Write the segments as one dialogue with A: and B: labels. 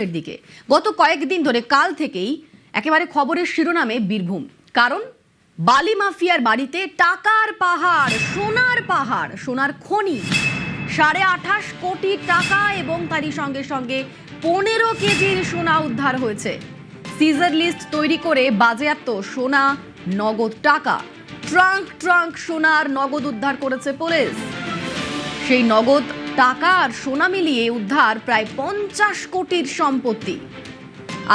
A: এর দিকে গত কয়েকদিন ধরে কাল থেকেই একেবারে খবরের শিরোনামে বীরভূম। কারণ বালি মাফিয়ার বাড়িতে টাকার পাহাড়, সোনার খনি, 28.5 কোটি টাকা এবং তারই সঙ্গে সঙ্গে 15 কেজির সোনা উদ্ধার হয়েছে। সিজার লিস্ট তৈরি করে বাজেয়াপ্ত সোনা, নগদ টাকা, ট্রাঙ্ক সোনার নগদ উদ্ধার করেছে পুলিশ। সেই নগদ টাকা আর সোনা মিলিয়ে উদ্ধার প্রায় 50 কোটির সম্পত্তি।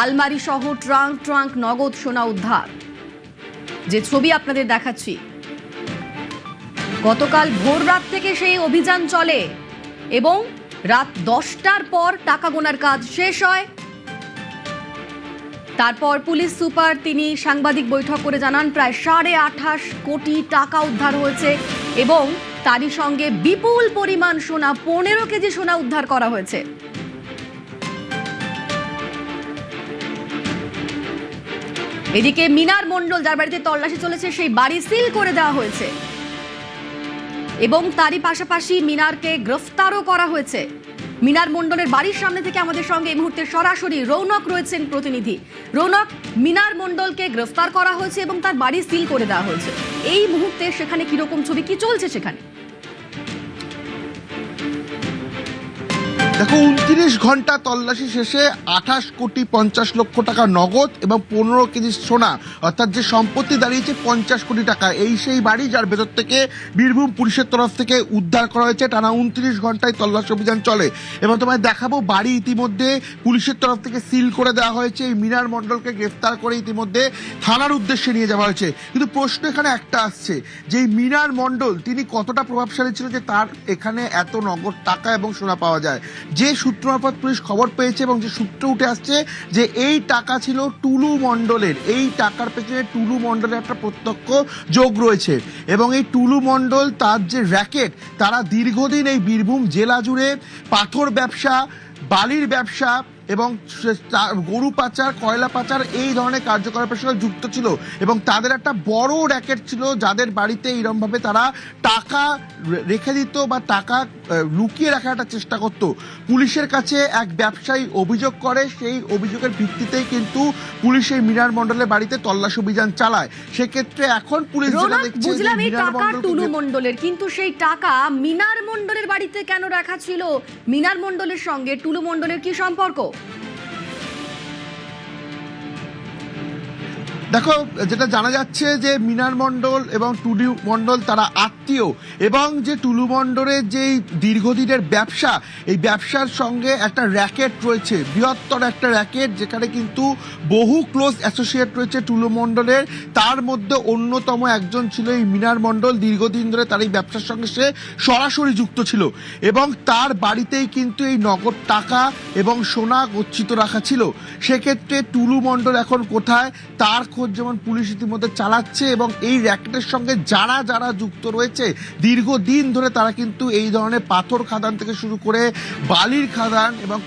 A: আলমারি সহ ট্রাঙ্ক নগদ সোনা উদ্ধার, যে ছবি আপনাদের দেখাচ্ছি। গতকাল ভোর রাত থেকে সেই অভিযান চলে এবং রাত 10টার পর টাকা গোনার কাজ শেষ হয়। তারপর পুলিশ সুপার তিনি সাংবাদিক বৈঠক করে জানান প্রায় 28.5 কোটি টাকা উদ্ধার হয়েছে এবং তারই সঙ্গে বিপুল পরিমাণ সোনা, 15 কেজি সোনা উদ্ধার করা হয়েছে। এদিকে মিনার মণ্ডল, যার বাড়িতে তল্লাশি চলেছে, সেই বাড়ি সিল করে দেওয়া হয়েছে এবং তারই পাশাপাশি মিনারকে গ্রেফতারও করা হয়েছে। মিনার মণ্ডলের বাড়ির সামনে থেকে আমাদের সঙ্গে এই মুহূর্তে সরাসরি রৌনক রয়েছেন প্রতিনিধি। রৌনক, মিনার মণ্ডলকে গ্রেফতার করা হয়েছে এবং তার বাড়ি সিল করে দেওয়া হয়েছে। এই মুহূর্তে সেখানে কিরকম ছবি, কি চলছে সেখানে?
B: দেখো, 29 ঘন্টা তল্লাশি শেষে 28 কোটি 50 লক্ষ টাকা নগদ এবং 15 কেজি সোনা, অর্থাৎ যে সম্পত্তি দাঁড়িয়েছে 50 কোটি টাকা, এই সেই বাড়ি যার ভেতর থেকে বীরভূম পুলিশের তরফ থেকে উদ্ধার করা হয়েছে। টানা 29 ঘন্টায় তল্লাশি অভিযান চলে এবং তোমায় দেখাবো বাড়ি ইতিমধ্যে পুলিশের তরফ থেকে সিল করে দেওয়া হয়েছে। এই মিনার মণ্ডলকে গ্রেফতার করে ইতিমধ্যে থানার উদ্দেশ্যে নিয়ে যাওয়া হয়েছে। কিন্তু প্রশ্ন এখানে একটা আসছে যে এই মিনার মণ্ডল তিনি কতটা প্রভাবশালী ছিল যে তার এখানে এত নগদ টাকা এবং সোনা পাওয়া যায়। যে সূত্র মারফত পুলিশ খবর পেয়েছে এবং যে সূত্র উঠে আসছে যে এই টাকা ছিল টুলু মণ্ডলের, এই টাকার পেছনে টুলু মণ্ডলের একটা প্রত্যক্ষ যোগ রয়েছে এবং এই টুলু মণ্ডল তার যে র্যাকেট, তারা দীর্ঘদিন এই বীরভূম জেলা জুড়ে পাথর ব্যবসা, বালির ব্যবসা এবং গরু পাচার, কয়লা পাচার, এই ধরনের কার্যকলাপের সঙ্গে যুক্ত ছিল এবং তাদের একটা বড় র্যাকেট ছিল যাদের বাড়িতে এইরকমভাবে তারা টাকা রেখে দিত বা টাকা লুকিয়ে রাখার একটা চেষ্টা করত। পুলিশের কাছে এক ব্যবসায়ী অভিযোগ করে, সেই অভিযোগের ভিত্তিতেই কিন্তু পুলিশ এই মিনার মণ্ডলের বাড়িতে তল্লাশি অভিযান চালায়। সেক্ষেত্রে এখন পুলিশ যেটা দেখছে যে মিনার মণ্ডল,
A: টুলু মণ্ডলের, কিন্তু সেই টাকা মিনার মণ্ডলের বাড়িতে কেন রাখা ছিল? মিনার মণ্ডলের সঙ্গে টুলু মণ্ডলের কি সম্পর্ক?
B: দেখো, যেটা জানা যাচ্ছে যে মিনার মণ্ডল এবং টুলু মণ্ডল তারা আত্মীয় এবং যে টুলু মণ্ডলের যে দীর্ঘদিনের ব্যবসা, এই ব্যবসার সঙ্গে একটা র্যাকেট রয়েছে, বৃহত্তর একটা র্যাকেট, যেখানে কিন্তু বহু ক্লোজ অ্যাসোসিয়েট রয়েছে টুলু মণ্ডলের। তার মধ্যে অন্যতম একজন ছিল এই মিনার মণ্ডল। দীর্ঘদিন ধরে তার এই ব্যবসার সঙ্গে সে সরাসরি যুক্ত ছিল এবং তার বাড়িতেই কিন্তু এই নগদ টাকা এবং সোনা গচ্ছিত রাখা ছিল। সেক্ষেত্রে টুলু মণ্ডল এখন কোথায়, তার খোঁজ যেমন পুলিশ ইতিমধ্যে চালাচ্ছে এবং এই র্যাকেটের সঙ্গে যারা যারা যুক্ত রয়েছে দীর্ঘদিন ধরে তারা কিন্তু এই ধরনের পাথর খাদান থেকে শুরু করে বালির খাদান এবং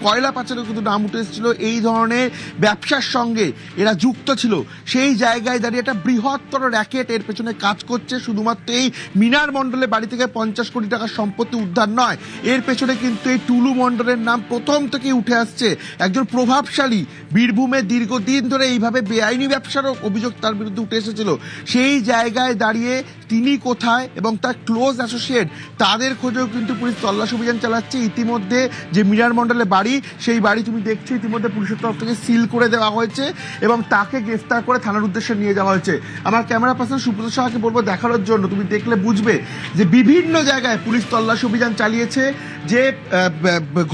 B: কয়লা পাচারের কিন্তু নাম উঠে এসেছিল, এই ধরনের ব্যবসার সঙ্গে এরা যুক্ত ছিল। সেই জায়গায় দাঁড়িয়ে একটা বৃহত্তর র্যাকেট এর পেছনে কাজ করছে। শুধুমাত্র এই মিনার মণ্ডলের বাড়ি থেকে 50 কোটি টাকার সম্পত্তি উদ্ধার নয়, এর পেছনে কিন্তু এই টুলু মণ্ডলের নাম প্রথম থেকেই উঠে আসছে। একজন প্রভাবশালী, বীরভূমে দীর্ঘদিন ধরে এইভাবে বেআইনি ব্যবসারও অভিযোগ তার বিরুদ্ধে উঠে এসেছিল। সেই জায়গায় দাঁড়িয়ে তিনি কোথায় এবং তার ক্লোজ অ্যাসোসিয়েট, তাদের খোঁজেও কিন্তু পুলিশ তল্লাশি অভিযান চালাচ্ছে। ইতিমধ্যে যে মিনার মণ্ডলের বাড়ি, সেই বাড়ি তুমি দেখছো ইতিমধ্যে পুলিশের তরফ থেকে সিল করে দেওয়া হয়েছে এবং তাকে গ্রেফতার করে থানার উদ্দেশ্যে নিয়ে যাওয়া হয়েছে। আমার ক্যামেরা পার্সন সুব্রত সাহাকে বলবো দেখানোর জন্য, তুমি দেখলে বুঝবে যে বিভিন্ন জায়গায় পুলিশ তল্লাশি অভিযান চালিয়েছে। যে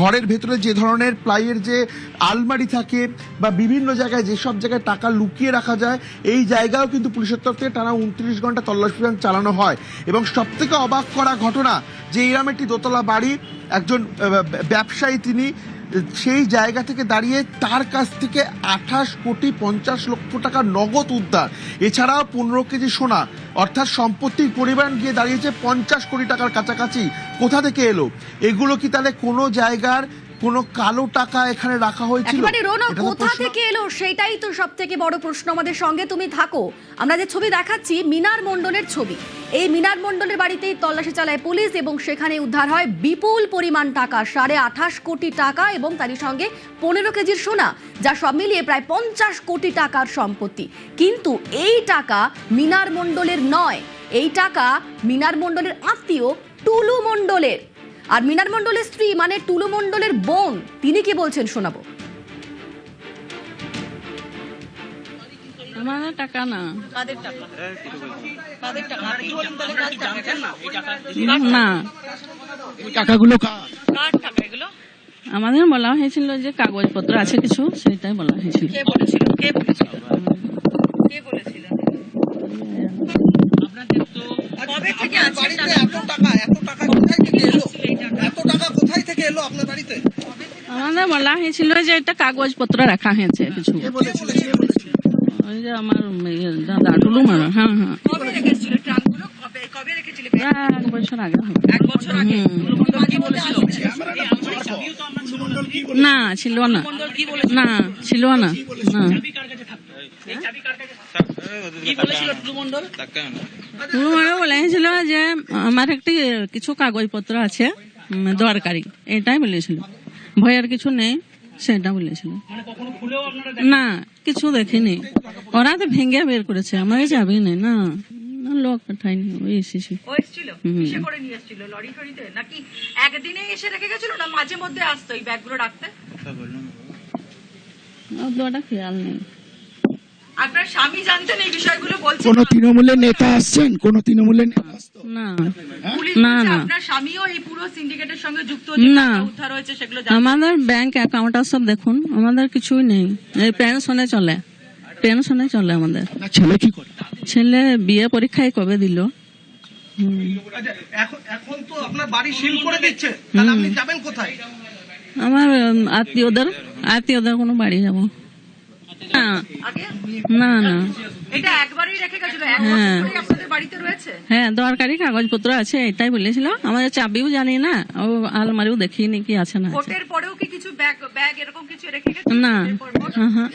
B: ঘরের ভেতরে যে ধরনের প্লাইয়ের যে আলমারি থাকে বা বিভিন্ন জায়গায় যেসব জায়গায় টাকা লুকিয়ে রাখা যায়, এই জায়গাও কিন্তু পুলিশের তরফ থেকে টানা 29 ঘন্টা তল্লাশি অভিযান চালানো হয়। এবং সব থেকে অবাক করা ঘটনা যে এরকম একটি দোতলা বাড়ি, একজন ব্যবসায়ী তিনি সেই জায়গা থেকে দাঁড়িয়ে তার কাছ থেকে 28 কোটি 50 লক্ষ টাকা নগদ উদ্ধার, এছাড়াও 15 কেজি সোনা, অর্থাৎ সম্পত্তির পরিমাণ গিয়ে দাঁড়িয়েছে 50 কোটি টাকার কাছাকাছি। কোথা থেকে এলো এগুলো? কি তাহলে কোনো জায়গার কোনো কালো টাকা এখানে রাখা হয়েছিল?
A: একেবারে রৌনক,
B: এটা তো
A: কোথা
B: প্রশ্ন।
A: থেকে এলো সেটাই তো সব থেকে বড় প্রশ্ন। আমাদের সঙ্গে তুমি থাকো। আমরা যে ছবি দেখাচ্ছি মিনার মণ্ডলের ছবি। এই মিনার মণ্ডলের বাড়িতেই তল্লাশি চালায় পুলিশ এবং সেখানে উদ্ধার হয় বিপুল পরিমাণ টাকা, 28.5 কোটি টাকা এবং তারই সঙ্গে 15 কেজির সোনা, যা সব মিলিয়ে প্রায় 50 কোটি টাকার সম্পত্তি। কিন্তু এই টাকা মিনার মণ্ডলের নয়, এই টাকা মিনার মণ্ডলের আত্মীয় টুলু মণ্ডলের। আর মিনার মণ্ডলের স্ত্রী মানে টুলু মণ্ডলের বোন, তিনি কি বলছেন শোনাবো।
C: আমাদের টাকা না, না
B: টাকাগুলো
C: আমাদের বলা হয়েছিল যে কাগজপত্র আছে কিছু, সেটাই বলা হয়েছিল।
D: কবে থেকে বাড়িতে এত টাকা কোথায় থেকে এলো? এত টাকা কোথায় থেকে এলো আপনার বাড়িতে?
C: আমাদের বলা হয়েছিল যে এটা কাগজপত্র রাখা হয়েছে কিছু। ওই যে আমার দাদা টুলু মারা, হ্যাঁ হ্যাঁ,
D: কবে রেখেছিল ট্রাঙ্কগুলো? কবে রেখেছিল?
C: 1 বছর আগে হবে।
D: 1 বছর আগে। টুলুমণ্ডল কি বলেছিল?
C: না ছিল না,
D: কি বলেছিল?
C: না ছিল না, না।
D: কি বলেছিল টুলুমণ্ডল?
C: টুলু মারা বলেছিল যে আমার একটি কিছু কাগজপত্র আছে দরকারি, এটাই বলেছিল। ভয়ের কিছু নেই, সেটা বলেছিল। না কিছু দেখিনি, ওরা তো ভেঙে বের করেছে, আমার যাবি নেই না, লোক পাঠায়নি, ওই এসেছি।
D: ও এসেছিল? কিসে করে নিয়ে এসেছিল? লরি টরিতে নাকি একদিনে এসে রেখে গেছিল, না মাঝে মধ্যে আসতো এই ব্যাগগুলো রাখতে?
C: ওটা খেয়াল নেই।
D: আপনার স্বামী জানতেন এই বিষয়গুলো? বলছেন
E: কোন তৃণমূলের নেতা আসছেন? কোন তৃণমূলের নেতা আসতো?
C: না
D: পুলিশ
C: না,
D: বলছে
C: না।
D: আপনার স্বামীও এই পুরো সিন্ডিকেটের সঙ্গে যুক্ত, যে
C: না।
D: টাকা উদ্ধার হয়েছে সেগুলো জানতেন?
C: আমাদের ব্যাংক অ্যাকাউন্ট সব দেখুন, আমাদের কিছুই নেই। এই পেনশনে চলে, পেনশনে চলে আমাদের।
E: না ছেলে কি করে?
C: ছেলে বিয়ে পরীক্ষায় কবে দিল।
D: এখন তো আপনার বাড়ি সিল করে দিচ্ছে, তাহলে আপনি যাবেন কোথায়?
C: আমার আত্মীয়দের কোনো বাড়ি যাব না,
D: আগে
C: না না।
D: এটা একবারই রেখে গেছিল, এক
C: হ্যাঁ।
D: বছর ধরে আপনাদের বাড়িতে রয়েছে?
C: হ্যাঁ দরকারি কাগজপত্র আছে, এটাই বলেছিল। আমাদের চাবিও জানি না, ও আলমারিও দেখিনি কি আছে না আছে।
D: ভোটের পরেও কি কিছু ব্যাগ এরকম কিছু রেখে গেছে?
C: না,
D: ভোটের পর ভোট?
C: হ্যাঁ হ্যাঁ,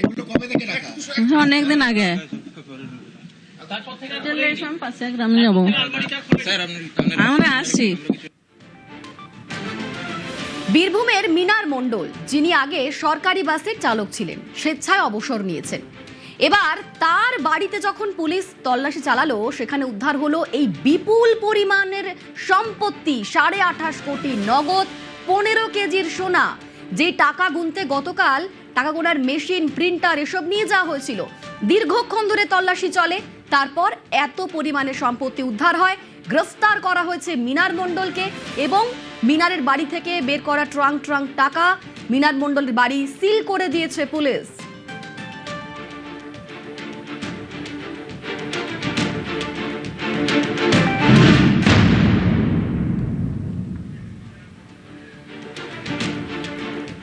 C: অনেকদিন আগে। চলে এসো, পাশে গ্রামে যাবো, আমরা আসছি।
A: বীরভূমের মিনার মণ্ডল, যিনি আগে সরকারি বাসের চালক ছিলেন, স্বেচ্ছায় অবসর নিয়েছেন। এবার তার বাড়িতে যখন পুলিশ তল্লাশি চালালো, সেখানে উদ্ধার হলো এই বিপুল পরিমাণের সম্পত্তি, 28.5 কোটি নগদ, 15 কেজির সোনা। যে টাকা গুনতে গতকাল টাকা গোনার মেশিন, প্রিন্টার এসব নিয়ে যাওয়া হয়েছিল। দীর্ঘক্ষণ ধরে তল্লাশি চলে, তারপর এত পরিমাণে সম্পত্তি উদ্ধার হয়। গ্রেফতার করা হয়েছে মিনার মণ্ডলকে এবং মিনারের বাড়ি থেকে বের করা ট্রাঙ্ক টাকা মিনার মণ্ডলের বাড়ি সিল করে দিয়েছে পুলিশ।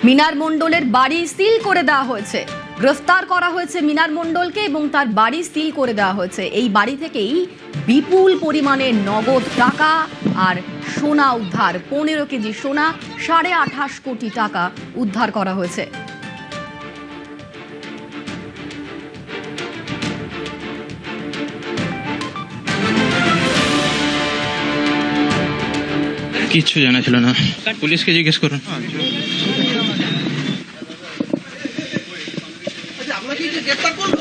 A: মিনার মণ্ডলের বাড়ি সিল করে দেওয়া হয়েছে, গ্রেফতার করা হয়েছে মিনার মণ্ডলকে এবং তার বাড়ি সিল করে দেওয়া হয়েছে। এই বাড়ি থেকেই বিপুল পরিমাণে নগদ টাকা আর সোনা উদ্ধার, 15 কেজি সোনা, 28.5 কোটি টাকা উদ্ধার করা হয়েছে।
F: কিচ্ছু জানা ছিল না, পুলিশকে জিজ্ঞেস করুন।
D: আপনাকে কি গ্রেফতার করলো?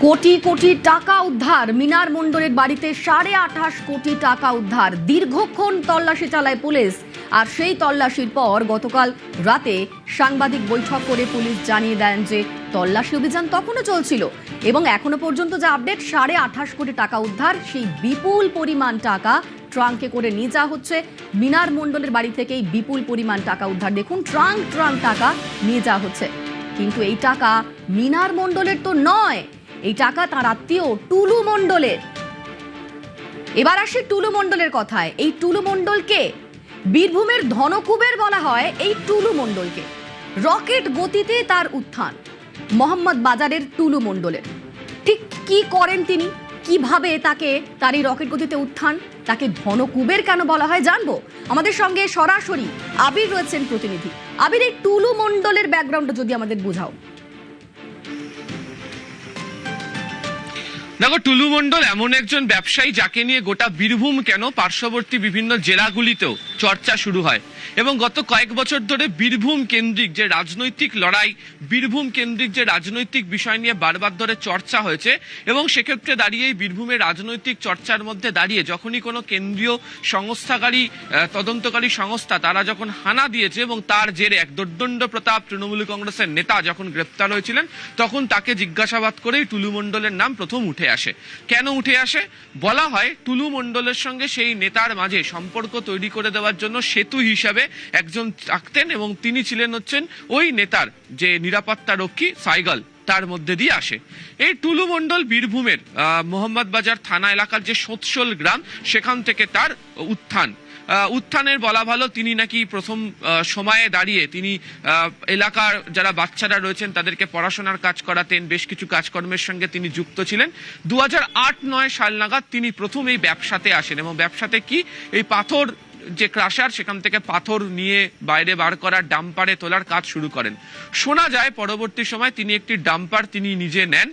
A: কোটি কোটি টাকা উদ্ধার, মিনার মণ্ডলের বাড়িতে 28.5 কোটি টাকা উদ্ধার। দীর্ঘক্ষণ তল্লাশি চালায় পুলিশ, আর সেই তল্লাশির পর গতকাল রাতে সাংবাদিক বৈঠক করে পুলিশ জানিয়ে দেন যে তল্লাশি অভিযান তখনও চলছিল এবং এখনো পর্যন্ত যে আপডেট, 28.5 কোটি টাকা উদ্ধার। সেই বিপুল পরিমাণ টাকা ট্রাঙ্কে করে নিয়ে যাওয়া হচ্ছে। মিনার মণ্ডলের বাড়ি থেকেই বিপুল পরিমাণ টাকা উদ্ধার। দেখুন, ট্রাঙ্ক টাকা নিয়ে যাওয়া হচ্ছে। কিন্তু এই টাকা মিনার মণ্ডলের তো নয়, এই টাকা তার আত্মীয় টুলু মণ্ডলের। এবার আসি টুলু মণ্ডলের কথায়। এই টুলু মণ্ডলকে বীরভূমের ধনকুবের বলা হয়। এই টুলু মণ্ডলকে রকেট গতিতে তার উত্থান মোহাম্মদ বাজারের টুলু মণ্ডলের। ঠিক কি করেন তিনি, কিভাবে তাকে তার এই রকেট গতিতে উত্থান, তাকে ধনকুবের কেন বলা হয় জানবো। আমাদের সঙ্গে সরাসরি আবির রয়েছেন প্রতিনিধি। আবির, এই টুলু মণ্ডলের ব্যাকগ্রাউন্ড যদি আমাদের বোঝাও।
G: দেখো, টুলু মণ্ডল এমন একজন ব্যবসায়ী যাকে নিয়ে গোটা বীরভূম কেন পার্শ্ববর্তী বিভিন্ন জেলাগুলিতেও চর্চা শুরু হয় এবং গত কয়েক বছর ধরে বীরভূম কেন্দ্রিক যে রাজনৈতিক লড়াই, বীরভূম কেন্দ্রিক যে রাজনৈতিক বিষয় নিয়ে বারবার ধরে চর্চা হয়েছে এবং সেক্ষেত্রে দাঁড়িয়ে বীরভূমের রাজনৈতিক চর্চার মধ্যে দাঁড়িয়ে যখনই কোনো কেন্দ্রীয় সংস্থাকারী তদন্তকারী সংস্থা তারা যখন হানা দিয়েছে এবং তার জেরে এক দোর্দণ্ড প্রতাপ তৃণমূল কংগ্রেসের নেতা যখন গ্রেপ্তার হয়েছিলেন, তখন তাকে জিজ্ঞাসাবাদ করেই টুলু মণ্ডলের নাম প্রথম উঠে আসে। কেন উঠে আসে? বলা হয় টুলু মণ্ডলের সঙ্গে সেই নেতার মাঝে সম্পর্ক তৈরি করে দেওয়ার জন্য সেতু হিসাবে একজন থাকতেন এবং তিনি ছিলেন হচ্ছেন ওই নেতার যে নিরাপত্তা রক্ষী সাইগল, তার মধ্যে দিয়ে আসে। এই টুলু মণ্ডল বীরভূমের মোহাম্মদ বাজার থানা এলাকার যে সোৎসল গ্রাম, সেখান থেকে তার উত্থানের বলা ভালো। তিনি নাকি প্রথম সময়ে দাঁড়িয়ে তিনি এলাকার যারা বাচ্চারা রয়েছেন তাদেরকে পড়াশোনার কাজ করাতেন, বেশ কিছু কাজকর্মের সঙ্গে তিনি যুক্ত ছিলেন। 2008-9 সাল নাগাদ তিনি প্রথম এই ব্যবসাতে আসেন এবং ব্যবসাতে কি এই পাথর যে ক্রাশার, সেখান থেকে পাথর নিয়ে বাইরে বার করার ডাম্পারে তোলার কাজ শুরু করেন। শোনা যায় পরবর্তী সময় তিনি একটি ডাম্পার তিনি নিজে নেন,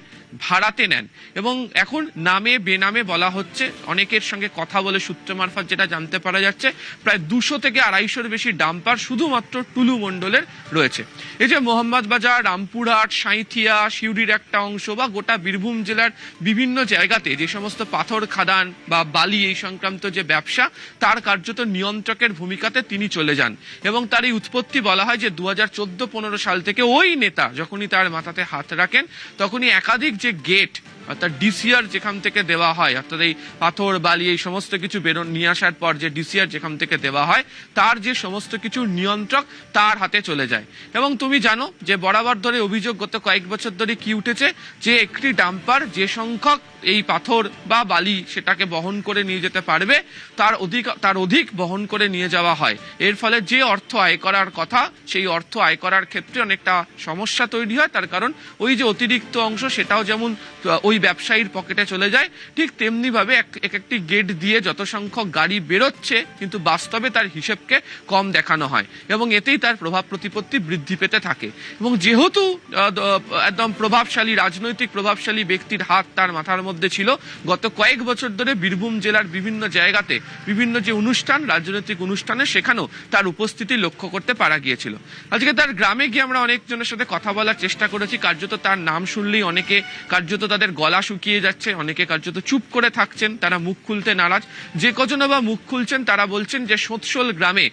G: ভাড়াতে নেন এবং এখন নামে বেনামে বলা হচ্ছে, অনেকের সঙ্গে কথা বলে সূত্র মারফত যেটা জানতে পারা যাচ্ছে, প্রায় 200 থেকে 250-এর বেশি ডাম্পার শুধুমাত্র টুলু মণ্ডলের রয়েছে। এই যে মোহাম্মদ বাজার, রামপুরহাট, সাঁইথিয়া, সিউড়ির একটা অংশ বা গোটা বীরভূম জেলার বিভিন্ন জায়গাতে যে সমস্ত পাথর খাদান বা বালি এই সংক্রান্ত যে ব্যবসা, তার কার্যত নিয়ন্ত্রকের ভূমিকাতে তিনি চলে যান এবং তার এই উৎপত্তি বলা হয় যে 2014-15 সাল থেকে ওই নেতা যখনই তার মাথাতে হাত রাখেন তখনই একাধিক যে গেট অর্থাৎ ডিসিআর যেখান থেকে দেওয়া হয়, অর্থাৎ এই পাথর বালি এই সমস্ত কিছু নিয়ে আসার পর যে ডিসিআর যেখান থেকে দেওয়া হয় তার যে সমস্ত কিছু নিয়ন্ত্রক তার হাতে চলে যায়। এবং তুমি জানো যে বরাবর ধরে অভিযোগ গত কয়েক বছর ধরে কি উঠেছে, যে একটি ডাম্পার যে সংখ্যক এই পাথর বা বালি সেটাকে বহন করে নিয়ে যেতে পারবে তার অধিক বহন করে নিয়ে যাওয়া হয়। এর ফলে যে অর্থ আয় করার কথা সেই অর্থ আয় করার ক্ষেত্রে অনেকটা সমস্যা তৈরি হয়। তার কারণ ওই যে অতিরিক্ত অংশ সেটাও যেমন ওই ব্যবসায়ীর পকেটে চলে যায়, ঠিক তেমনি ভাবে একটি গেট দিয়ে যত সংখ্যক গাড়ি বেরোচ্ছে কিন্তু বাস্তবে তার হিসেবকে কম দেখানো হয় এবং এতেই তার প্রভাব প্রতিপত্তি বৃদ্ধি পেতে থাকে। এবং যেহেতু একদম প্রভাবশালী রাজনৈতিক প্রভাবশালী ব্যক্তির হাত তার মাথার মধ্যে ছিল, গত কয়েক বছর ধরে বীরভূম জেলার বিভিন্ন জায়গাতে বিভিন্ন যে অনুষ্ঠান, রাজনৈতিক অনুষ্ঠানে সেখানেও তার উপস্থিতি লক্ষ্য করতে পারা গিয়েছিল। আজকে তার গ্রামে গিয়ে আমরা অনেকজনের সাথে কথা বলার চেষ্টা করেছি। কার্যত তার নাম শুনলেই অনেকে কার্যত তাদের গলা শুকিয়ে যাচ্ছে, অনেকে কার্যত চুপ করে থাকছেন, তারা মুখ খুলতে নারাজ। যে কজন বা মুখ খুলছেন তারা বলছেন যে সোৎসল গ্রামে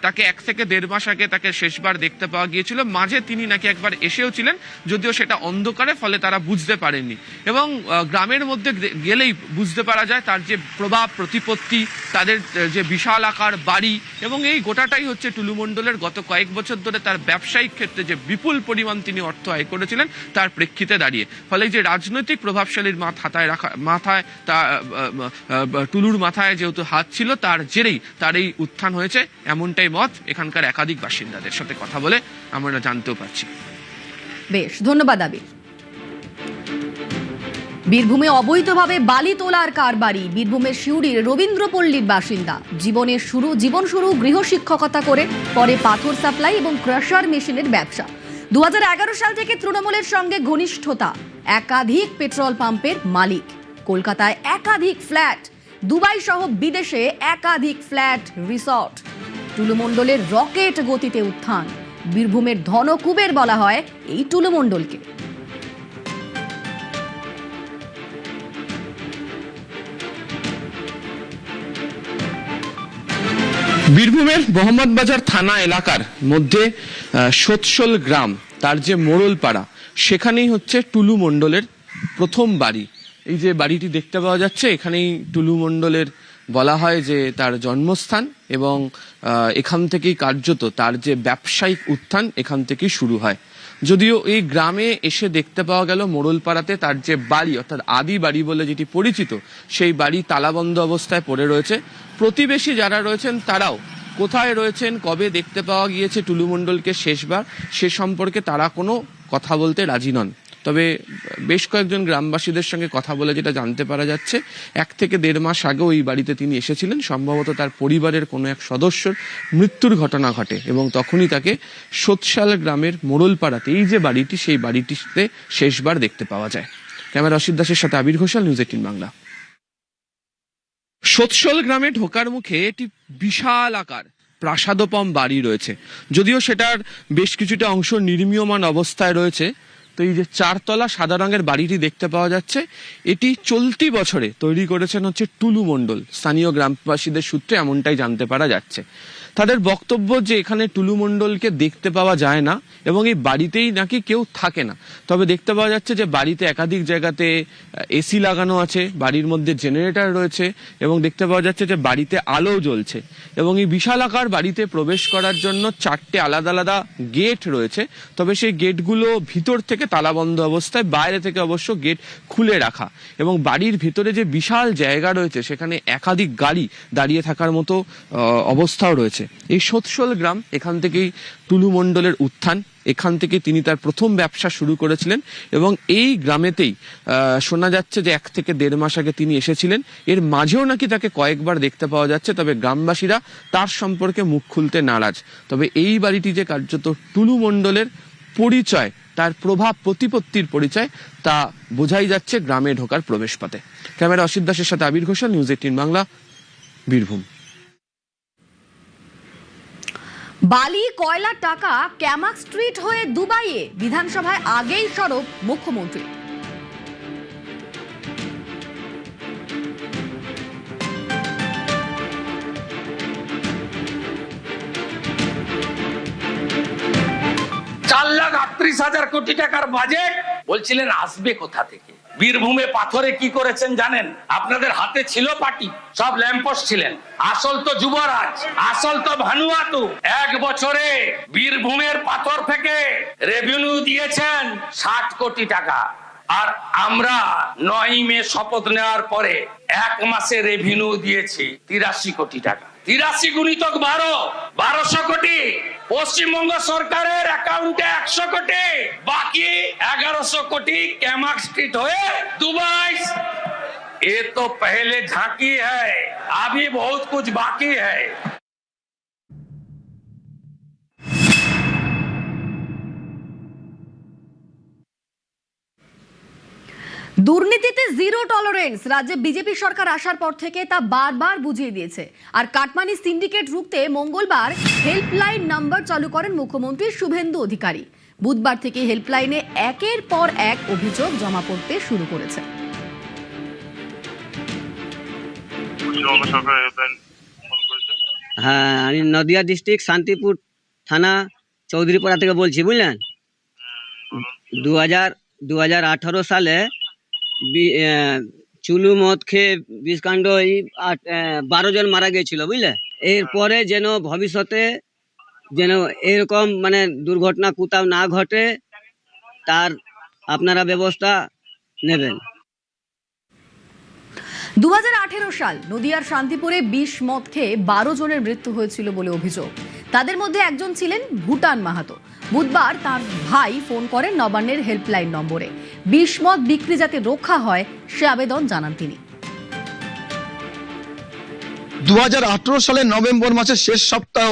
G: তাকে 1 থেকে 1.5 মাস আগে তাকে শেষবার দেখতে পাওয়া গিয়েছিল। মাঝে তিনি নাকি একবার এসেও ছিলেন, যদিও সেটা অন্ধকারে, ফলে তারা বুঝতে পারেননি। এবং গ্রামের মধ্যে গেলেই বুঝতে পারা যায় তার যে প্রভাব প্রতিপত্তি, তাদের যে বিশাল আকার বাড়ি এবং এই গোটাটাই হচ্ছে টুলু মণ্ডলের গত কয়েক বছর ধরে তার ব্যবসায়িক ক্ষেত্রে যে বিপুল পরিমাণ তিনি অর্থ আয় করেছিলেন তার প্রেক্ষিতে দাঁড়িয়ে। ফলে যে রাজনৈতিক প্রভাবশালীর মাথায় টুলুর মাথায় যেহেতু হাত ছিল, তার জেরেই তার এই উত্থান হয়েছে, এমনটাই মত এখানকার একাধিক বাসিন্দাদের সাথে কথা বলে আমরা জানতেও পারছি।
A: বেশ, ধন্যবাদ আবির। বীরভূমে অবৈধভাবে বালি তোলার কারবারি বীরভূমের সিউড়ির রবীন্দ্রপল্লীর বাসিন্দা। জীবন শুরু গৃহশিক্ষকতা করে, পরে পাথর সাপ্লাই এবং ক্রাশার মেশিনের ব্যবসা। 2011 সাল থেকে তৃণমূলের সঙ্গে ঘনিষ্ঠতা, একাধিক পেট্রোল পাম্পের মালিক, কলকাতায় একাধিক ফ্ল্যাট, দুবাই সহ বিদেশে একাধিক ফ্ল্যাট, রিসর্ট। টুলু মণ্ডলের রকেট গতিতে উত্থান, বীরভূমের ধনকুবের বলা হয় এই টুলু মণ্ডলকে।
G: বীরভূমের মোহাম্মদ বাজার থানা এলাকার মধ্যে সোৎসল গ্রাম, তার যে মোড়লপাড়া, সেখানেই হচ্ছে টুলু মণ্ডলের প্রথম বাড়ি। এই যে বাড়িটি দেখতে পাওয়া যাচ্ছে, এখানেই টুলু মণ্ডলের বলা হয় যে তার জন্মস্থান এবং এখান থেকেই কার্যত তার যে ব্যবসায়িক উত্থান এখান থেকেই শুরু হয়। যদিও এই গ্রামে এসে দেখতে পাওয়া গেল মোড়লপাড়াতে তার যে বাড়ি, অর্থাৎ আদি বাড়ি বলে যেটি পরিচিত, সেই বাড়ি তালাবন্ধ অবস্থায় পড়ে রয়েছে। প্রতিবেশী যারা রয়েছেন তারাও কোথায় রয়েছেন, কবে দেখতে পাওয়া গিয়েছে টুলু মণ্ডলকে শেষবার, সে সম্পর্কে তারা কোনো কথা বলতে রাজি নন। তবে বেশ কয়েকজন গ্রামবাসীদের সঙ্গে কথা বলে যেটা জানতে পারা যাচ্ছে 1 থেকে 1.5 মাস আগে ওই বাড়িতে তিনি এসেছিলেন, সম্ভবত তার পরিবারের কোনো এক সদস্যর মৃত্যুর ঘটনা ঘটে এবং তখনই তাকে সোৎসাল গ্রামের মোড়লপাড়াতে এই যে বাড়িটি, সেই বাড়িটিতে শেষবার দেখতে পাওয়া যায়। ক্যামেরা অসিত দাসের সাথে আবির ঘোষাল, নিউজ 18 বাংলা। সোৎসল গ্রামে ঢোকার মুখে একটি বিশাল আকার প্রাসাদোপম বাড়ি রয়েছে, যদিও সেটার বেশ কিছুটা অংশ নির্মীয়মান অবস্থায় রয়েছে। তো এই যে 4 তলা সাদা রঙের বাড়িটি দেখতে পাওয়া যাচ্ছে, এটি চলতি বছরে তৈরি করেছেন হচ্ছে টুলু মণ্ডল। স্থানীয় গ্রামবাসীদের সূত্রে এমনটাই জানতে পারা যাচ্ছে। তাদের বক্তব্য যে এখানে টুলু মণ্ডলকে দেখতে পাওয়া যায় না এবং এই বাড়িতেই নাকি কেউ থাকে না। তবে দেখতে পাওয়া যাচ্ছে যে বাড়িতে একাধিক জায়গাতে এসি লাগানো আছে, বাড়ির মধ্যে জেনারেটর রয়েছে এবং দেখতে পাওয়া যাচ্ছে যে বাড়িতে আলো জ্বলছে এবং এই বিশালাকার বাড়িতে প্রবেশ করার জন্য 4টে আলাদা আলাদা গেট রয়েছে। তবে সেই গেটগুলো ভিতর থেকে তালাবন্ধ অবস্থায়, বাইরে থেকে অবশ্য গেট খুলে রাখা এবং বাড়ির ভিতরে যে বিশাল জায়গা রয়েছে সেখানে একাধিক গাড়ি দাঁড়িয়ে থাকার মতো অবস্থাও রয়েছে। এই সোৎসল গ্রাম, এখান থেকেই টুলু মণ্ডলের উত্থান, এখান থেকে তিনি তার প্রথম ব্যবসা শুরু করেছিলেন এবং এই গ্রামেতেই শোনা যাচ্ছে যে 1 থেকে 1.5 মাস আগে তিনি এসেছিলেন। এর মাঝেও নাকি তাকে কয়েকবার দেখতে পাওয়া যাচ্ছে, তবে গ্রামবাসীরা তার সম্পর্কে মুখ খুলতে নারাজ। তবে এই বাড়িটি যে কার্যত টুলু মণ্ডলের পরিচয়, তার প্রভাব প্রতিপত্তির পরিচয়, তা বোঝাই যাচ্ছে গ্রামে ঢোকার প্রবেশপথে। ক্যামেরা অসিত দাসের সাথে আবির ঘোষাল, নিউজ 18 বাংলা, বীরভূম।
A: বালি কয়লার টাকা ক্যামাক স্ট্রিট হয়ে দুবাইয়ে, বিধানসভায় আগেই সরব মুখ্যমন্ত্রী।
H: লাখ 38,000 কোটি টাকার বাজেট বলছিলেন আসবে কোথা থেকে? বীরভূমে পাথরে কি করেছেন জানেন? আপনাদের হাতে ছিল পাটি, সব ল্যাম্পোস্ট ছিলেন। আসল তো যুবরাজ, আসল তো ভানুয়াতু। 1 বছরে বীরভূমের পাথর থেকে রেভিনিউ দিয়েছেন 60 কোটি টাকা। আর আমরা 9 মে শপথ নেওয়ার পরে 1 মাসে রেভিনিউ দিয়েছি 83 কোটি টাকা। 83 গুণিতক 1200 কোটি। পশ্চিমবঙ্গ সরকারের অ্যাকাউন্টে 100 কোটি, বাকি 1100 কোটি ক্যামাক স্ট্রিট হয়ে दुबई। ये तो पहले झांकी है, अभी बहुत कुछ बाकी है।
A: দুর্নীতিতে জিরো টলারেন্স রাজ্যে বিজেপি সরকার আসার পর থেকে তা বারবার বুঝিয়ে দিয়েছে। আর কাটমানি সিন্ডিকেট রুখতে মঙ্গলবার হেল্পলাইন নাম্বার চালু করেন মুখ্যমন্ত্রী শুভেন্দু অধিকারী। বুধবার থেকে হেল্পলাইনে একের পর এক অভিযোগ জমা পড়তে শুরু করেছে।
I: হ্যাঁ, আমি নদিয়া ডিস্ট্রিক্ট শান্তিপুর থানা চৌধুরীপাড়া থেকে বলছি, বুঝলেন। 2018 সালে চুলু মদ খেয়ে বিষকাণ্ড 12 জন মারা গিয়েছিল, বুঝলে। এরপরে যেন ভবিষ্যতে যেন এরকম মানে দুর্ঘটনা কোথাও না ঘটে, তার আপনারা ব্যবস্থা নেবেন।
A: 2018 সাল নদিয়ার শান্তিপুরে বিষ মদ খেয়ে 12 জনের মৃত্যু হয়েছিল বলে অভিযোগ। তাদের মধ্যে একজন ছিলেন ভুটান মাহাতো। বুধবার তার ভাই ফোন করেন নবান্নের হেল্পলাইন নম্বরে। বিষ মদ বিক্রি যাতে রক্ষা হয় সে আবেদন জানান তিনি।
E: 2018 সালের নভেম্বর মাসের শেষ সপ্তাহ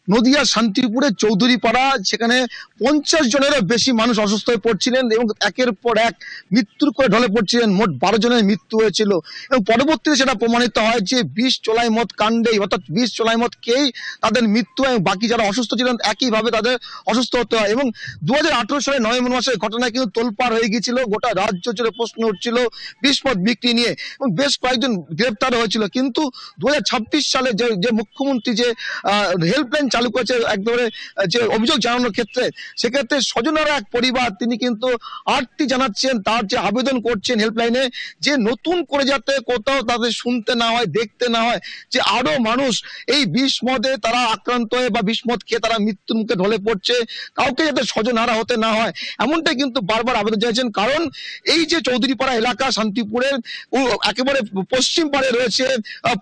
E: নদিয়া শান্তিপুরে চৌধুরীপাড়া, সেখানে 50 জনেরও বেশি মানুষ অসুস্থ হয়ে পড়ছিলেন এবং একের পর এক মৃত্যুর করে ঢলে পড়ছিলেন। মোট 12 জনের মৃত্যু হয়েছিল এবং পরবর্তীতে সেটা প্রমাণিত হয় যে 20 চোলাই মদ কাণ্ডেই, অর্থাৎ 20 চোলাই মদ খেয়েই তাদের মৃত্যু এবং বাকি যারা অসুস্থ ছিলেন একইভাবে তাদের অসুস্থ হতে হয়। এবং 2018 সালের নভেম্বর মাসের ঘটনায় কিন্তু তোলপাড় হয়ে গিয়েছিল, গোটা রাজ্য জুড়ে প্রশ্ন উঠছিল বিষ মদ বিক্রি নিয়ে এবং বেশ কয়েকজন গ্রেপ্তার হয়েছিল। কিন্তু 2026 সালে যে মুখ্যমন্ত্রী যে হেল্পলাইন চালু করেছে একবারে যে অভিযোগ জানানোর ক্ষেত্রে, সেক্ষেত্রে স্বজনেরা এক পরিবার তিনি কিন্তু আর্তি জানাচ্ছেন, তার যে আবেদন করছেন হেল্পলাইনে, যে নতুন করে যাতে কোথাও তাদের শুনতে না হয়, দেখতে না হয় যে আরো মানুষ এই বিষ মদে তারা আক্রান্ত হয়ে বা বিষ মদ খেয়ে তারা মৃত্যুর মুখে ঢলে পড়ছে, কাউকে যাতে স্বজনহারা হতে না হয়, এমনটাই কিন্তু বারবার আবেদন জানিয়েছেন। কারণ এই যে চৌধুরীপাড়া এলাকা শান্তিপুরের একেবারে পশ্চিম পাড়ে রয়েছে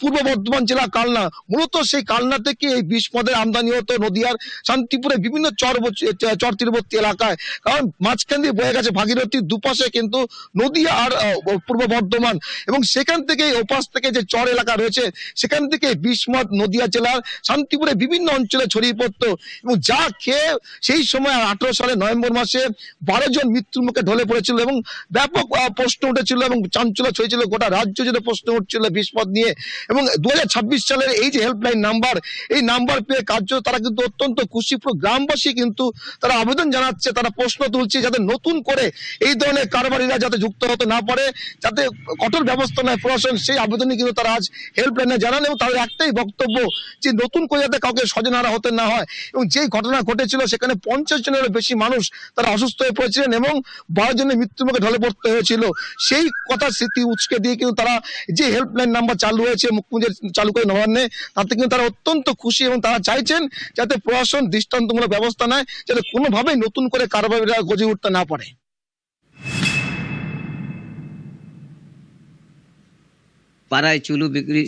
E: পূর্ব বর্ধমান জেলা কালনা, মূলত সেই কালনা থেকে এই বিষ মদের আমদানি নিহত নদিয়ার শান্তিপুরে বিভিন্ন চর তীরবর্তী এলাকায়, কারণ মাঝখান দিয়ে বয়ে গেছে ভাগীরথীর দুপাশে কিন্তু নদিয়া আর পূর্ব বর্ধমান, এবং সেখান থেকে ওপাশ থেকে যে চর এলাকা রয়েছে সেখান থেকে বিসমত নদিয়া জেলার শান্তিপুরে বিভিন্ন অঞ্চলে ছড়িয়ে পড়তো, এবং যা খেয়ে সেই সময় 18 সালে নভেম্বর মাসে 12 জন মৃত্যুর মুখে ঢলে পড়েছিল এবং ব্যাপক প্রশ্ন উঠেছিল এবং চাঞ্চল্য ছড়িয়েছিল, গোটা রাজ্য জুড়ে প্রশ্ন উঠছিল বিসমত নিয়ে। এবং 2026 সালের এই যে হেল্পলাইন নাম্বার, এই নাম্বার পেয়ে কার্য তারা কিন্তু অত্যন্ত খুশি, পুরো গ্রামবাসী কিন্তু তারা আবেদন জানাচ্ছে, তারা প্রশ্ন তুলছে যাতে নতুন করে এই ধরনের কারবারিরা যাতে যুক্ত হতে না পারে, যাতে কঠোর ব্যবস্থা নেয় প্রশাসন, সেই আবেদনই কিন্তু তারা আজ হেল্পলাইনে জানান। এবং তাদের একটাই বক্তব্য যে নতুন করে যাতে কাউকে স্বজনহারা হতে না হয়, এবং যেই ঘটনা ঘটেছিল সেখানে 50 জনেরও বেশি মানুষ তারা অসুস্থ হয়ে পড়েছিলেন এবং 12 জনের মৃত্যুমুখে ঢলে পড়তে হয়েছিল। সেই কথা স্মৃতি উচকে দিয়ে কিন্তু তারা যে হেল্পলাইন নাম্বার চালু হয়েছে মুখ্যমন্ত্রী চালু করে নবান্নে, তাতে কিন্তু তারা অত্যন্ত খুশি এবং তারা চাইছেন যাতে প্রশাসন দৃষ্টান্তমূলক ব্যবস্থা নেয়, যাতে কোনোভাবেই নতুন করে কারবারিরা গজে উঠতে না পারে।
I: পাড়ায়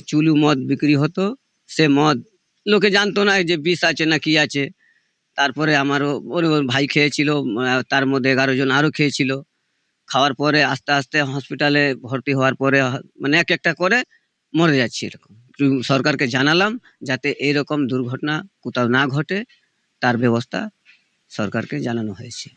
I: চুলু মদ বিক্রি হতো, সে মদ লোকে জানতো না যে বিষ আছে না কি আছে। তারপরে আমারও ওর ভাই খেয়েছিল, তার মধ্যে 11 জন আরো খেয়েছিল। খাওয়ার পরে আস্তে আস্তে হসপিটালে ভর্তি হওয়ার পরে মানে এক একটা করে মরে যাচ্ছে। এরকম সরকারকে জানালাম যাতে এরকম দুর্ঘটনা কোথাও না ঘটে, তার ব্যবস্থা সরকারকে জানানো হয়েছে।